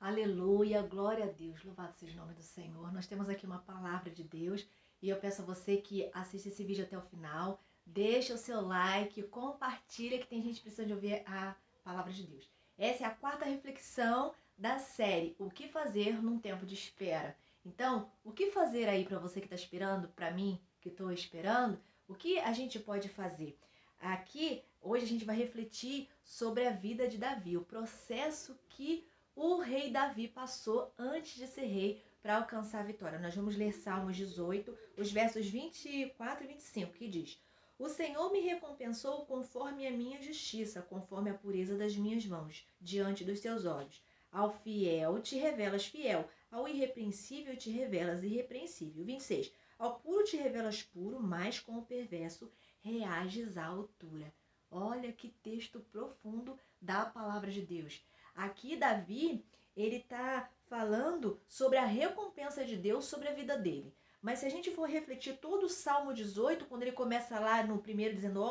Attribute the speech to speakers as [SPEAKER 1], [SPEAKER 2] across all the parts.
[SPEAKER 1] Aleluia, glória a Deus, louvado seja o nome do Senhor. Nós temos aqui uma palavra de Deus e eu peço a você que assista esse vídeo até o final, deixa o seu like, compartilha que tem gente precisando de ouvir a palavra de Deus. Essa é a quarta reflexão da série O que fazer num tempo de espera. Então, o que fazer aí para você que está esperando, para mim que estou esperando, o que a gente pode fazer? Aqui, hoje a gente vai refletir sobre a vida de Davi, o processo que o rei Davi passou antes de ser rei para alcançar a vitória. Nós vamos ler Salmos 18, os versos 24 e 25, que diz: O Senhor me recompensou conforme a minha justiça, conforme a pureza das minhas mãos, diante dos seus olhos. Ao fiel te revelas fiel, ao irrepreensível te revelas irrepreensível. 26. Ao puro te revelas puro, mas com o perverso reages à altura. Olha que texto profundo da palavra de Deus. Aqui Davi, ele está falando sobre a recompensa de Deus sobre a vida dele. Mas se a gente for refletir todo o Salmo 18, quando ele começa lá no primeiro dizendo,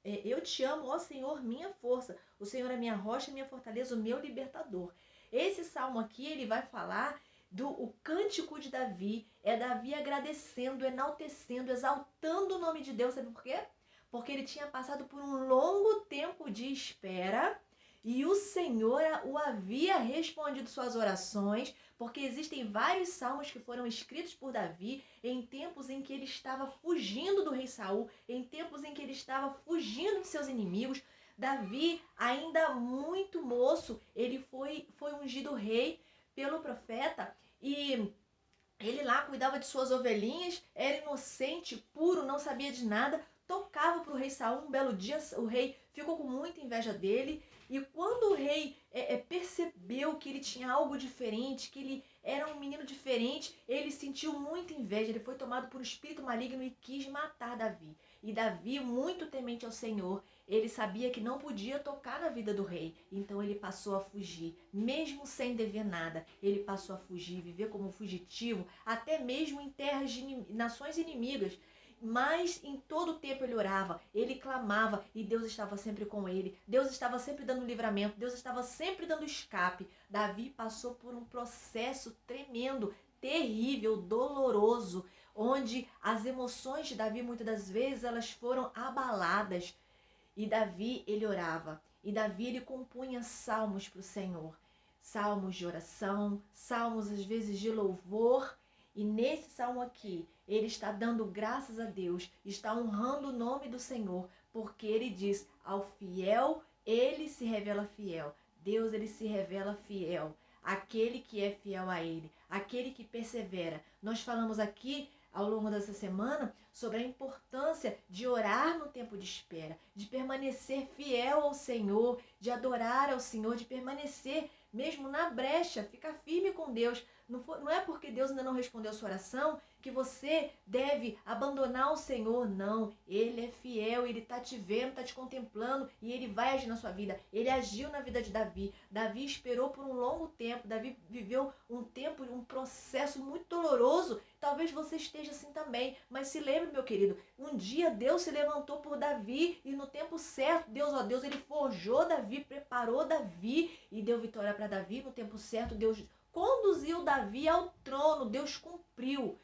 [SPEAKER 1] eu te amo, ó Senhor, minha força. O Senhor é minha rocha, minha fortaleza, o meu libertador. Esse salmo aqui, ele vai falar o cântico de Davi, é Davi agradecendo, enaltecendo, exaltando o nome de Deus. Sabe por quê? Porque ele tinha passado por um longo tempo de espera e o Senhor o havia respondido suas orações, porque existem vários salmos que foram escritos por Davi em tempos em que ele estava fugindo do rei Saul, em tempos em que ele estava fugindo de seus inimigos. Davi, ainda muito moço, ele foi ungido rei pelo profeta e ele lá cuidava de suas ovelhinhas, era inocente, puro, não sabia de nada, tocava para o rei Saul. Um belo dia o rei ficou com muita inveja dele e quando o rei percebeu que ele tinha algo diferente, que ele era um menino diferente, ele sentiu muita inveja, ele foi tomado por um espírito maligno e quis matar Davi. E Davi, muito temente ao Senhor, ele sabia que não podia tocar na vida do rei, então ele passou a fugir, mesmo sem dever nada. Ele passou a fugir, viver como fugitivo, até mesmo em terras de nações inimigas. Mas em todo o tempo ele orava, ele clamava e Deus estava sempre com ele. Deus estava sempre dando livramento, Deus estava sempre dando escape. Davi passou por um processo tremendo, terrível, doloroso, onde as emoções de Davi muitas das vezes elas foram abaladas. E Davi, ele orava. E Davi, ele compunha salmos para o Senhor. Salmos de oração, salmos às vezes de louvor. E nesse salmo aqui, ele está dando graças a Deus, está honrando o nome do Senhor, porque ele diz, ao fiel, ele se revela fiel. Deus, ele se revela fiel. Aquele que é fiel a ele, aquele que persevera. Nós falamos aqui ao longo dessa semana sobre a importância de orar no tempo de espera, de permanecer fiel ao Senhor, de adorar ao Senhor, de permanecer mesmo na brecha, ficar firme com Deus. Não é porque Deus ainda não respondeu a sua oração que você deve abandonar o Senhor, não. Ele é fiel, ele está te vendo, está te contemplando e ele vai agir na sua vida. Ele agiu na vida de Davi. Davi esperou por um longo tempo, Davi viveu um tempo, um processo muito doloroso. Talvez você esteja assim também, mas se lembre, meu querido, um dia Deus se levantou por Davi e no tempo certo, Deus, ele forjou Davi, preparou Davi e deu vitória para Davi. No tempo certo, Deus conduziu Davi ao trono, Deus cumpriu.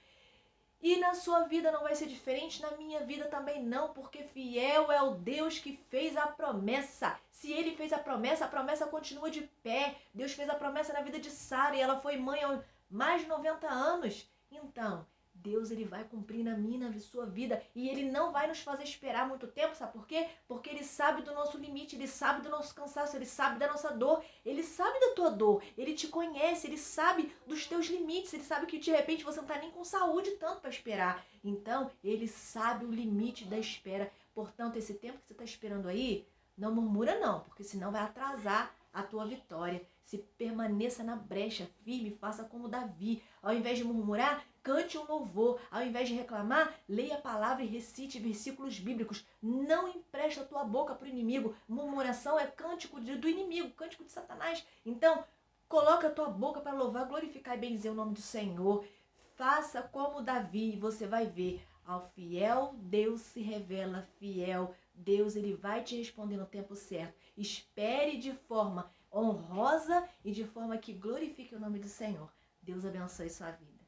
[SPEAKER 1] E na sua vida não vai ser diferente, na minha vida também não, porque fiel é o Deus que fez a promessa. Se ele fez a promessa continua de pé. Deus fez a promessa na vida de Sara e ela foi mãe aos mais de 90 anos. Então, Deus, ele vai cumprir na minha e na sua vida e ele não vai nos fazer esperar muito tempo, sabe por quê? Porque ele sabe do nosso limite, ele sabe do nosso cansaço, ele sabe da nossa dor, ele sabe da tua dor, ele te conhece, ele sabe dos teus limites, ele sabe que de repente você não está nem com saúde tanto para esperar. Então, ele sabe o limite da espera. Portanto, esse tempo que você está esperando aí, não murmura não, porque senão vai atrasar a tua vitória. Se permaneça na brecha, firme, faça como Davi. Ao invés de murmurar, cante um louvor. Ao invés de reclamar, leia a palavra e recite versículos bíblicos. Não empresta a tua boca para o inimigo. Murmuração é cântico do inimigo, cântico de Satanás. Então, coloca a tua boca para louvar, glorificar e benzer o nome do Senhor. Faça como Davi e você vai ver. Ao fiel, Deus se revela fiel. Deus, ele vai te responder no tempo certo. Espere de forma honrosa e de forma que glorifique o nome do Senhor. Deus abençoe sua vida.